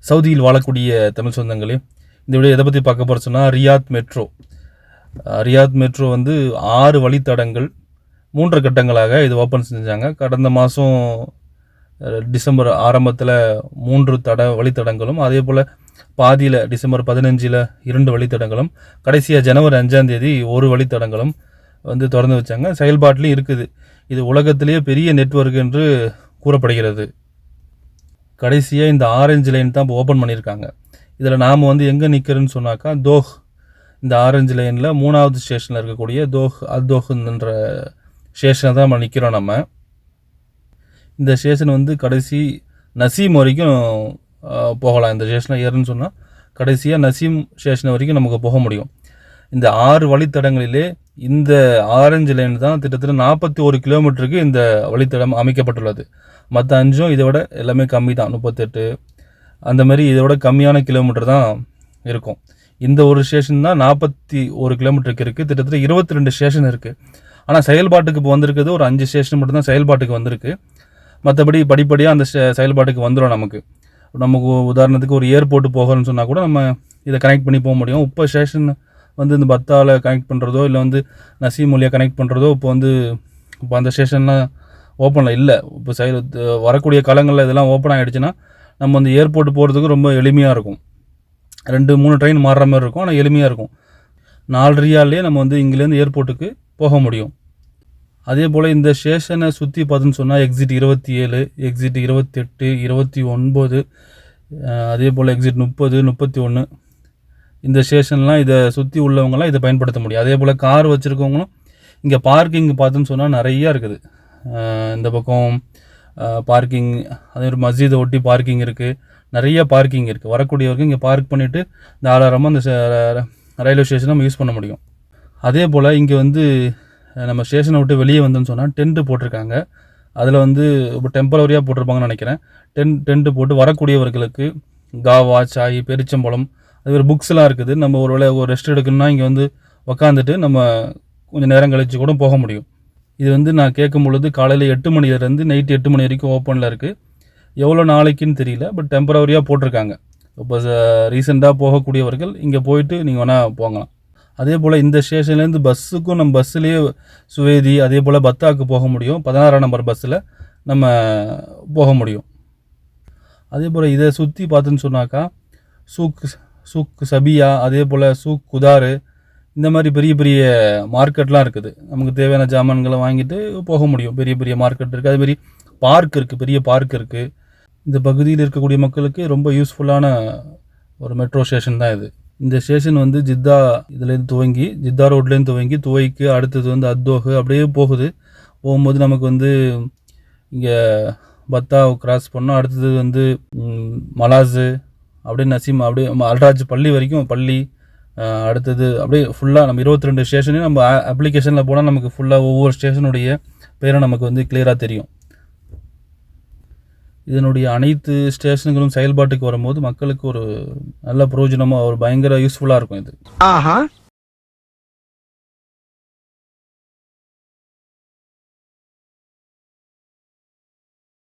சவுதியில் வாழக்கூடிய தமிழ் சொந்தங்களே, இந்த வீடியோ எதை பற்றி பார்க்க போகிற சொன்னால் ரியாத் மெட்ரோ. ரியாத் மெட்ரோ வந்து 6 வழித்தடங்கள் 3 கட்டங்களாக இது ஓப்பன் செஞ்சாங்க. கடந்த மாதம் டிசம்பர் ஆரம்பத்தில் 3 வழித்தடங்களும், அதே போல் பாதியில் டிசம்பர் 15 2 வழித்தடங்களும், கடைசியாக ஜனவரி 5 1 வழித்தடங்களும் வந்து திறந்து வச்சாங்க. செயல்பாட்டிலையும் இருக்குது. இது உலகத்திலேயே பெரிய நெட்வொர்க் என்று கூறப்படுகிறது. கடைசியாக இந்த ஆரஞ்சு லைன் தான் இப்போ ஓப்பன் பண்ணியிருக்காங்க. இதில் நாம் வந்து எங்கே நிற்கிறோன்னு சொன்னாக்கா தோஹ், இந்த ஆரஞ்சு லைனில் 3வது ஸ்டேஷனில் இருக்கக்கூடிய தோஹ்ன்ற ஸ்டேஷனை தான் நம்ம நிற்கிறோம். நம்ம இந்த ஸ்டேஷன் வந்து கடைசி நசீம் வரைக்கும் போகலாம். இந்த ஸ்டேஷனில் ஏறுன்னு சொன்னால் கடைசியாக நசீம் ஸ்டேஷன் வரைக்கும் நமக்கு போக முடியும். இந்த 6 வழித்தடங்களிலே இந்த ஆரஞ்சு லைன் தான் கிட்டத்தட்ட 41 கிலோமீட்டருக்கு இந்த வழித்தடம் அமைக்கப்பட்டுள்ளது. மற்ற 5 இதை விட எல்லாமே கம்மி தான், 38 அந்த மாதிரி இதை விட கம்மியான கிலோமீட்டர் தான் இருக்கும். இந்த ஒரு ஸ்டேஷன் தான் 41 கிலோமீட்டருக்கு இருக்குது. கிட்டத்தட்ட 22 ஸ்டேஷன் இருக்குது. ஆனால் செயல்பாட்டுக்கு இப்போ வந்திருக்குது ஒரு 5 ஸ்டேஷன் மட்டும்தான் செயல்பாட்டுக்கு வந்திருக்கு. மற்றபடி படிப்படியாக அந்த செயல்பாட்டுக்கு வந்துடும். நமக்கு உதாரணத்துக்கு ஒரு ஏர்போர்ட்டு போகணும்னு சொன்னால் கூட நம்ம இதை கனெக்ட் பண்ணி போக முடியும். இப்போ ஸ்டேஷன் வந்து இந்த பத்தாவில் கனெக்ட் பண்ணுறதோ இல்லை வந்து நசீம் மொழியாக கனெக்ட் பண்ணுறதோ இப்போ அந்த ஸ்டேஷன்லாம் ஓப்பனில் இல்லை. இப்போ வரக்கூடிய காலங்களில் இதெல்லாம் ஓப்பன் ஆகிடுச்சுன்னா நம்ம வந்து ஏர்போர்ட் போகிறதுக்கு ரொம்ப எளிமையாக இருக்கும். 2-3 ட்ரெயின் மாறுற மாதிரி இருக்கும், ஆனால் எளிமையாக இருக்கும். 4 ரியால்லே நம்ம வந்து இங்கேருந்து ஏர்போர்ட்டுக்கு போக முடியும். அதே போல் இந்த ஸ்டேஷனை சுற்றி பார்த்துன்னு சொன்னால் எக்ஸிட் 27, எக்ஸிட் 28, 29, அதே போல் எக்ஸிட் 30, 31 இந்த ஸ்டேஷன்லாம் இதை சுற்றி உள்ளவங்களாம் இதை பயன்படுத்த முடியும். அதே போல் கார் வச்சுருக்கவங்களும் இங்கே பார்க்கிங் பார்த்துன்னு சொன்னால் நிறையா இருக்குது. இந்த பக்கம் பார்க்கிங், அதே ஒரு மஸ்ஜிதை ஒட்டி பார்க்கிங் இருக்குது, நிறைய பார்க்கிங் இருக்குது. வரக்கூடியவர்கள் இங்கே பார்க் பண்ணிவிட்டு தாராளமாக அந்த ரயில்வே ஸ்டேஷனை நம்ம யூஸ் பண்ண முடியும். அதே போல் இங்கே வந்து நம்ம ஸ்டேஷனை விட்டு வெளியே வந்தோன்னு சொன்னால் டென்ட்டு போட்டிருக்காங்க. அதில் வந்து இப்போ டெம்பரவரியாக போட்டிருப்பாங்கன்னு நினைக்கிறேன். டென்ட்டு போட்டு வரக்கூடியவர்களுக்கு காவா, சாய், பெரிச்சம்பழம், அது ஒரு புக்ஸ்லாம் இருக்குது. நம்ம ஒரு ரெஸ்ட் எடுக்கணும்னா இங்கே வந்து உக்காந்துட்டு நம்ம கொஞ்சம் நேரம் கழித்து கூட போக முடியும். இது வந்து நான் கேட்கும் பொழுது காலையில் 8 மணிலேருந்து நைட்டு 8 மணி வரைக்கும் ஓப்பனில் இருக்குது. எவ்வளோ நாளைக்குன்னு தெரியல, பட் டெம்பரவரியாக போட்டிருக்காங்க. இப்போ ரீசெண்டாக போகக்கூடியவர்கள் இங்கே போயிட்டு நீங்கள் வேணால் போகலாம். அதே போல் இந்த ஸ்டேஷன்லேருந்து பஸ்ஸுக்கும் நம்ம பஸ்ஸுலேயே சுவேதி அதே போல் பத்தாவுக்கு போக முடியும். 16 நம்பர் பஸ்ஸில் நம்ம போக முடியும். அதே போல் இதை சுற்றி பார்த்துன்னு சொன்னாக்கா சூக் சபியா, அதே போல் சூக் குதாரு, இந்த மாதிரி பெரிய பெரிய மார்க்கெட்லாம் இருக்குது. நமக்கு தேவையான ஜாமான்களை வாங்கிட்டு போக முடியும். பெரிய பெரிய மார்க்கெட் இருக்குது. அதேமாதிரி பார்க் இருக்குது, பெரிய பார்க் இருக்குது. இந்த பகுதியில் இருக்கக்கூடிய மக்களுக்கு ரொம்ப யூஸ்ஃபுல்லான ஒரு மெட்ரோ ஸ்டேஷன் தான் இது. இந்த ஸ்டேஷன் வந்து ஜித்தா இதுலேருந்து துவங்கி, ஜித்தா ரோட்லேருந்து துவங்கி துவைக்கு, அடுத்தது வந்து அத்தோஹு அப்படியே போகுது. போகும்போது நமக்கு வந்து இங்கே பத்தாவை கிராஸ் பண்ணோம். அடுத்தது வந்து மலாஸு, அப்படியே நசீம், அப்படியே அல்ராஜ் பள்ளி வரைக்கும் பள்ளி, அடுத்தது அப்படியே ஃபுல்லாக நம்ம 22 ஸ்டேஷனையும் நம்ம அப்ளிகேஷனில் போனால் நமக்கு ஃபுல்லாக ஒவ்வொரு ஸ்டேஷனுடைய பேரை நமக்கு வந்து கிளியராக தெரியும். இதனுடைய அனைத்து ஸ்டேஷன்களும் செயல்பாட்டுக்கு வரும்போது மக்களுக்கு ஒரு நல்ல பிரயோஜனமாக ஒரு பயங்கர யூஸ்ஃபுல்லாக இருக்கும் இது.